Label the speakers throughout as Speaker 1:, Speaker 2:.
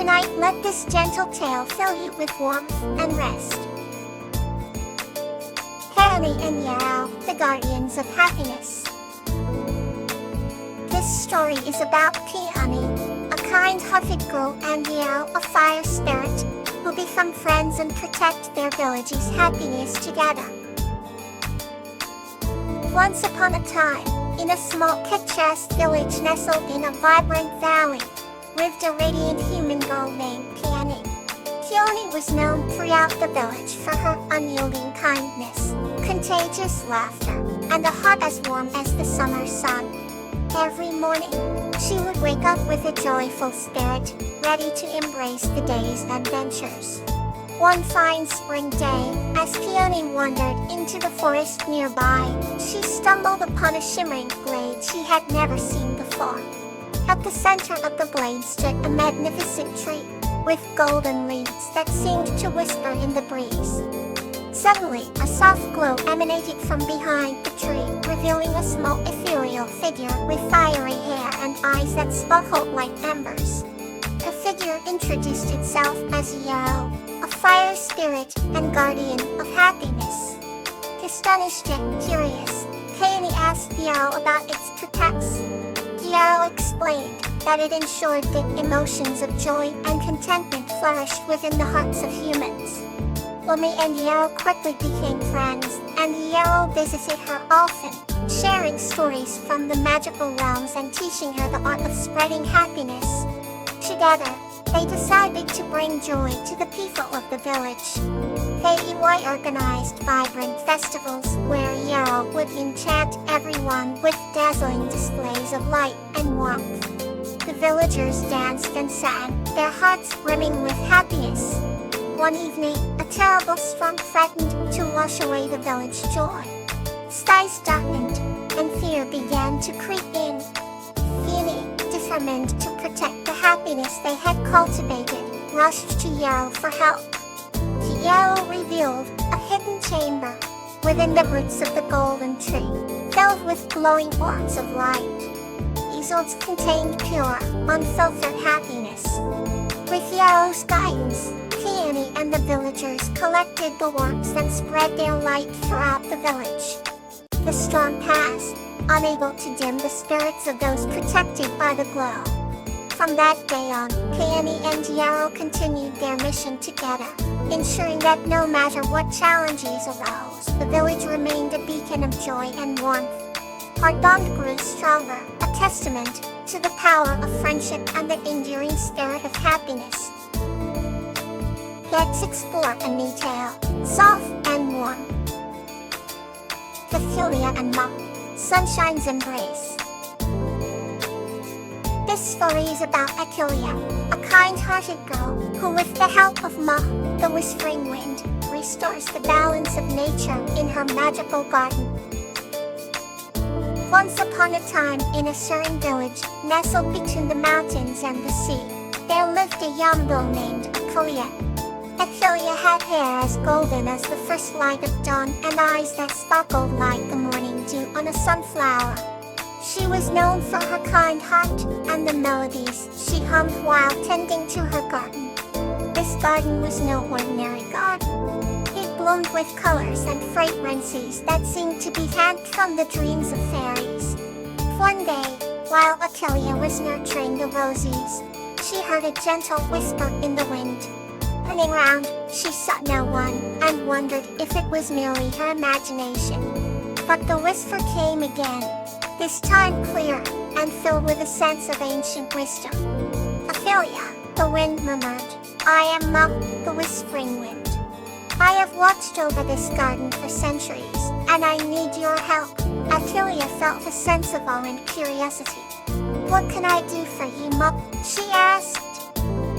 Speaker 1: Tonight, let this gentle tale fill you with warmth and rest. Peony and Yarrow, the guardians of happiness. This story is about Peony, a kind-hearted girl, and Yarrow, a fire spirit, who become friends and protect their village's happiness together. Once upon a time, in a small picturesque village nestled in a vibrant valley, lived a radiant human girl named Peony. Peony was known throughout the village for her unyielding kindness, contagious laughter, and a heart as warm as the summer sun. Every morning, she would wake up with a joyful spirit, ready to embrace the day's adventures. One fine spring day, as Peony wandered into the forest nearby, she stumbled upon a shimmering glade she had never seen before. At the center of the glade stood a magnificent tree, with golden leaves that seemed to whisper in the breeze. Suddenly, a soft glow emanated from behind the tree, revealing a small ethereal figure with fiery hair and eyes that sparkled like embers. The figure introduced itself as Yarrow, a fire spirit and guardian of happiness. Astonished and curious, Peony asked Yarrow about its purpose. Yarrow explained that it ensured that emotions of joy and contentment flourished within the hearts of humans. Peony and Yarrow quickly became friends, and Yarrow visited her often, sharing stories from the magical realms and teaching her the art of spreading happiness. Together, they decided to bring joy to the people of the village. Peony organized vibrant festivals where Yarrow would enchant everyone with dazzling displays of light and warmth. The villagers danced and sang, their hearts brimming with happiness. One evening, a terrible storm threatened to wash away the village joy. Skies darkened, and fear began to creep in. Peony, determined to protect the happiness they had cultivated, rushed to Yarrow for help. Yarrow revealed a hidden chamber within the roots of the golden tree, filled with glowing orbs of light. These orbs contained pure, unfiltered happiness. With Yarrow's guidance, Peony and the villagers collected the orbs and spread their light throughout the village. The storm passed, unable to dim the spirits of those protected by the glow. From that day on, Peony and Yarrow continued their mission together, ensuring that no matter what challenges arose, the village remained a beacon of joy and warmth. Our bond grew stronger, a testament to the power of friendship and the enduring spirit of happiness. Let's explore a new tale, soft and warm. Ophelia and Mom, Sunshine's Embrace. This story is about Ophelia, a kind-hearted girl who, with the help of Ma, the whispering wind, restores the balance of nature in her magical garden. Once upon a time, in a certain village, nestled between the mountains and the sea, there lived a young girl named Ophelia. Ophelia had hair as golden as the first light of dawn and eyes that sparkled like the morning dew on a sunflower. She was known for her kind heart and the melodies she hummed while tending to her garden. This garden was no ordinary garden. It bloomed with colors and fragrances that seemed to be handed from the dreams of fairies. One day, while Ophelia was nurturing the roses, she heard a gentle whisper in the wind. Turning round, she saw no one and wondered if it was merely her imagination. But the whisper came again, this time clear and filled with a sense of ancient wisdom. Ophelia, the wind murmured, I am Ma, the whispering wind. I have watched over this garden for centuries, and I need your help. Ophelia felt a sense of awe and curiosity. What can I do for you, Ma? She asked.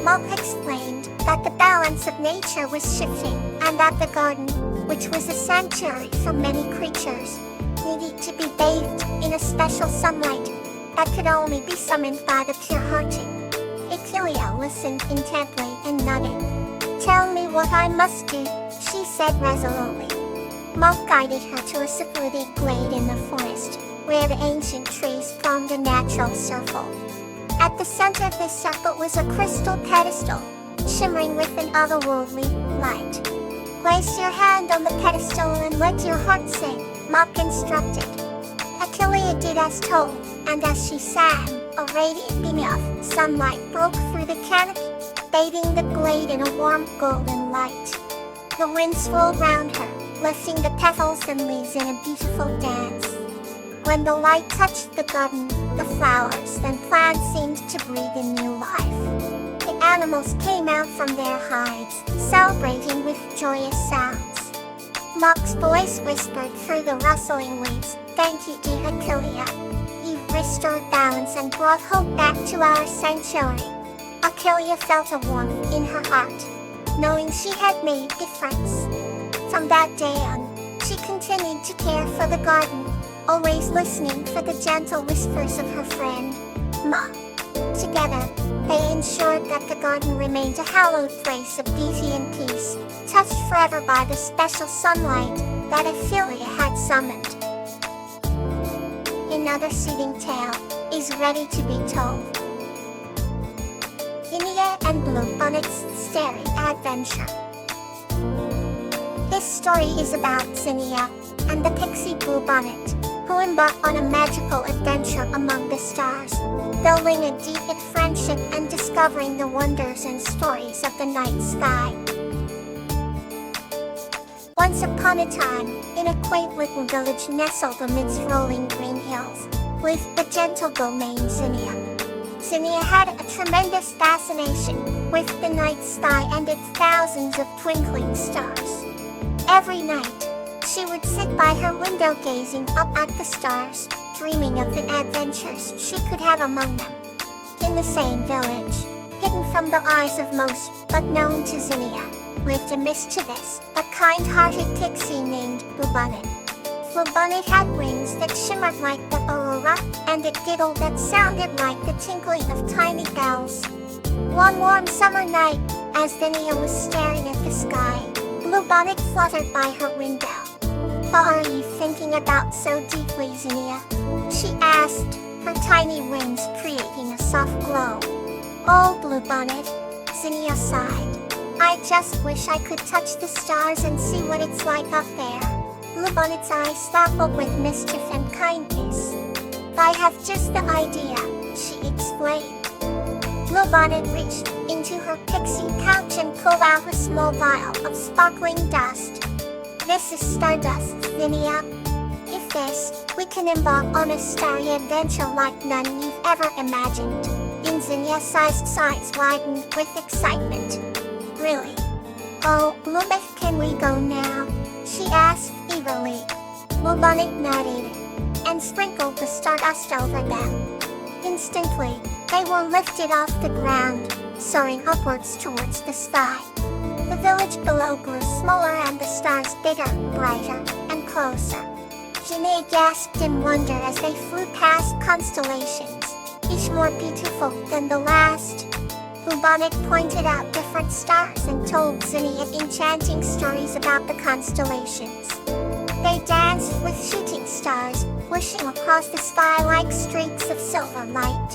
Speaker 1: Ma explained that the balance of nature was shifting, and that the garden, which was a sanctuary for many creatures, needed to be bathed in a special sunlight that could only be summoned by the pure-hearted. Ophelia listened intently and nodded. Tell me what I must do, she said resolutely. Ma guided her to a secluded glade in the forest, where the ancient trees formed a natural circle. At the center of this circle was a crystal pedestal, shimmering with an otherworldly light. Place your hand on the pedestal and let your heart sing, Mok instructed. Achillea did as told, and as she sang, a radiant beam of sunlight broke through the canopy, bathing the glade in a warm golden light. The wind swirled round her, lifting the petals and leaves in a beautiful dance. When the light touched the garden, the flowers and plants seemed to breathe in new life. The animals came out from their hides, celebrating with joyous sounds. Mok's voice whispered through the rustling leaves, "Thank you, dear Achillea. You've restored balance and brought hope back to our sanctuary." Achillea felt a warmth in her heart, knowing she had made a difference. From that day on, she continued to care for the garden, always listening for the gentle whispers of her friend, Mok. Together, they ensured that the garden remained a hallowed place of beauty and peace, touched forever by the special sunlight that Achillea had summoned. Another soothing tale is ready to be told. Zinnia and Bluebonnet's Starry Adventure. This story is about Zinnia and the pixie Bluebonnet, who embark on a magical adventure among the stars, building a deep friendship and discovering the wonders and stories of the night sky. Once upon a time, in a quaint little village nestled amidst rolling green hills, lived the gentle domain Zinnia. Zinnia had a tremendous fascination with the night sky and its thousands of twinkling stars. Every night, she would sit by her window gazing up at the stars, dreaming of the adventures she could have among them. In the same village, hidden from the eyes of most, but known to Zinnia, lived a mischievous, but kind-hearted pixie named Bluebonnet. Bluebonnet had wings that shimmered like the aurora, and a giggle that sounded like the tinkling of tiny bells. One warm summer night, as Zinnia was staring at the sky, Bluebonnet fluttered by her window. "What are you thinking about so deeply, Zinnia?" she asked, her tiny wings creating a soft glow. "Oh, Bluebonnet," Zinnia sighed. "I just wish I could touch the stars and see what it's like up there." Bluebonnet's eyes sparkled with mischief and kindness. "I have just the idea," she explained. Bluebonnet reached into her pixie pouch and pulled out a small vial of sparkling dust. "This is stardust, Zinnia. With this, we can embark on a starry adventure like none you've ever imagined." In Zinnia's eyes widened with excitement. "Really? Oh, Bluebonnet, can we go now?" she asked eagerly. Bluebonnet nodded and sprinkled the stardust over them. Instantly, they were lifted off the ground, soaring upwards towards the sky. The village below grew smaller and the stars bigger, brighter, and closer. Zinnia gasped in wonder as they flew past constellations, each more beautiful than the last. Bluebonnet pointed out different stars and told Zinnia enchanting stories about the constellations. They danced with shooting stars, wishing across the sky like streaks of silver light.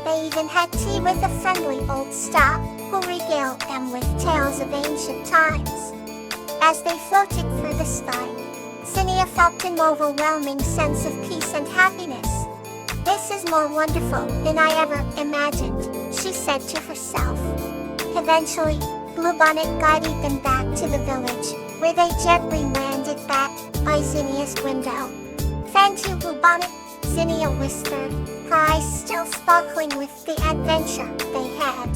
Speaker 1: They even had tea with a friendly old star, who regaled them with tales of ancient times. As they floated through the sky, Zinnia felt an overwhelming sense of peace and happiness. "This is more wonderful than I ever imagined," she said to herself. Eventually, Bluebonnet guided them back to the village, where they gently landed back by Zinnia's window. "Thank you, Bluebonnet," Zinnia whispered, her eyes still sparkling with the adventure they had.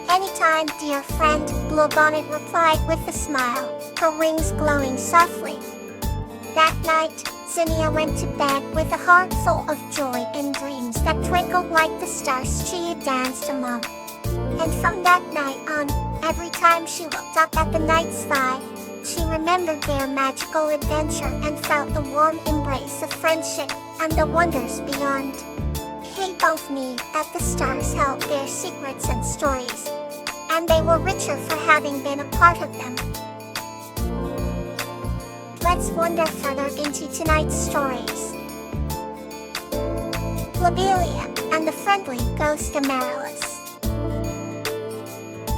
Speaker 1: "Anytime, dear friend," Bluebonnet replied with a smile, her wings glowing softly. That night, Zinnia went to bed with a heart full of joy and dreams that twinkled like the stars she had danced among. And from that night on, every time she looked up at the night sky, she remembered their magical adventure and felt the warm embrace of friendship and the wonders beyond. They both knew that the stars held their secrets and stories, and they were richer for having been a part of them. Let's wander further into tonight's stories. Lobelia and the friendly ghost Amaryllis.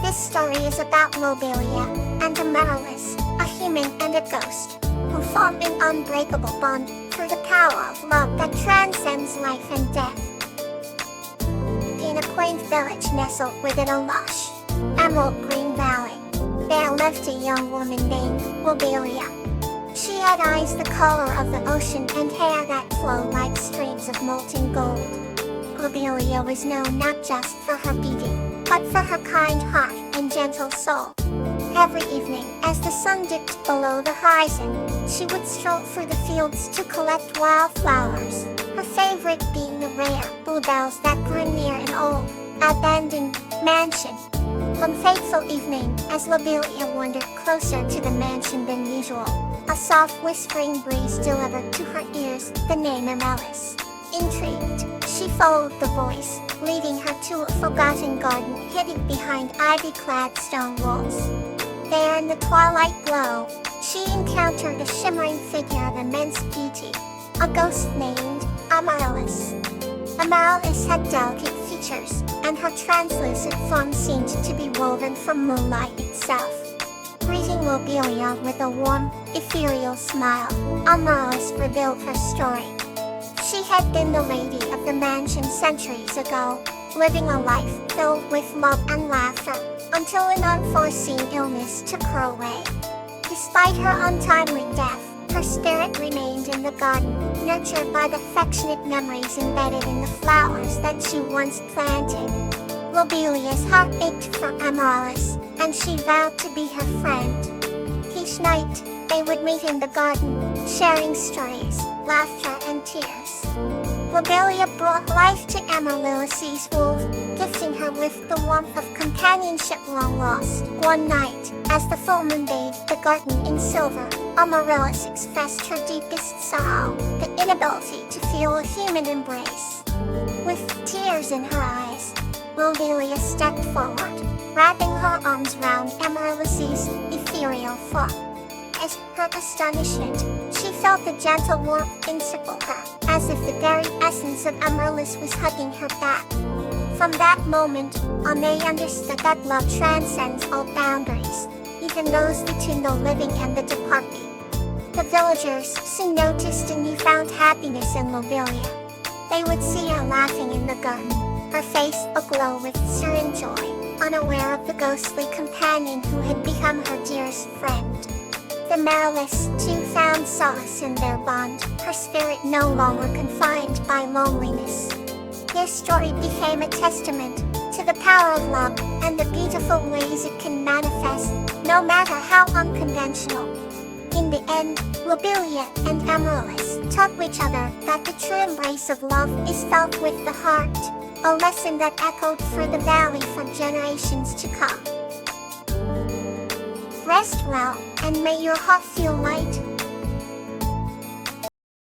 Speaker 1: This story is about Lobelia and Amaryllis, a human and a ghost, who form an unbreakable bond through the power of love that transcends life and death. In a quaint village nestled within a lush, emerald green valley, there lived a young woman named Lobelia. She had eyes the color of the ocean and hair that flowed like streams of molten gold. Lobelia was known not just for her beauty, but for her kind heart and gentle soul. Every evening, as the sun dipped below the horizon, she would stroll through the fields to collect wildflowers, her favorite being the rare bluebells that grew near an old, abandoned mansion. One fateful evening, as Lobelia wandered closer to the mansion than usual, a soft whispering breeze delivered to her ears the name Amaryllis. Intrigued, she followed the voice, leading her to a forgotten garden hidden behind ivy-clad stone walls. There in the twilight glow, she encountered a shimmering figure of immense beauty, a ghost named Amaryllis. Amaryllis had delicate features, and her translucent form seemed to be woven from moonlight itself. Greeting Lobelia with a warm, ethereal smile, Amaryllis revealed her story. She had been the lady of the mansion centuries ago, living a life filled with love and laughter, until an unforeseen illness took her away. Despite her untimely death, her spirit remained in the garden, nurtured by the affectionate memories embedded in the flowers that she once planted. Lobelia's heart ached for Amaryllis, and she vowed to be her friend. Each night, they would meet in the garden, sharing stories, laughter, and tears. Lobelia brought life to Amaryllis's wolf, gifting her with the warmth of companionship long lost. One night, as the full moon bathed the garden in silver, Amaryllis expressed her deepest sorrow, the inability to feel a human embrace. With tears in her eyes, Lobelia stepped forward, wrapping her arms round Amaryllis's ethereal form. As her astonishment, she felt the gentle warmth encircle her, as if the very essence of Amaryllis was hugging her back. From that moment, Ame understood that love transcends all boundaries, even those between the living and the departed. The villagers soon noticed a newfound happiness in Lobelia. They would see her laughing in the garden, her face aglow with serene joy, unaware of the ghostly companion who had become her dearest friend. The Amaryllis too found solace in their bond, her spirit no longer confined by loneliness. Their story became a testament to the power of love and the beautiful ways it can manifest, no matter how unconventional. In the end, Lobelia and Amaryllis taught each other that the true embrace of love is felt with the heart, a lesson that echoed through the valley for generations to come. Rest well, and may your heart feel light,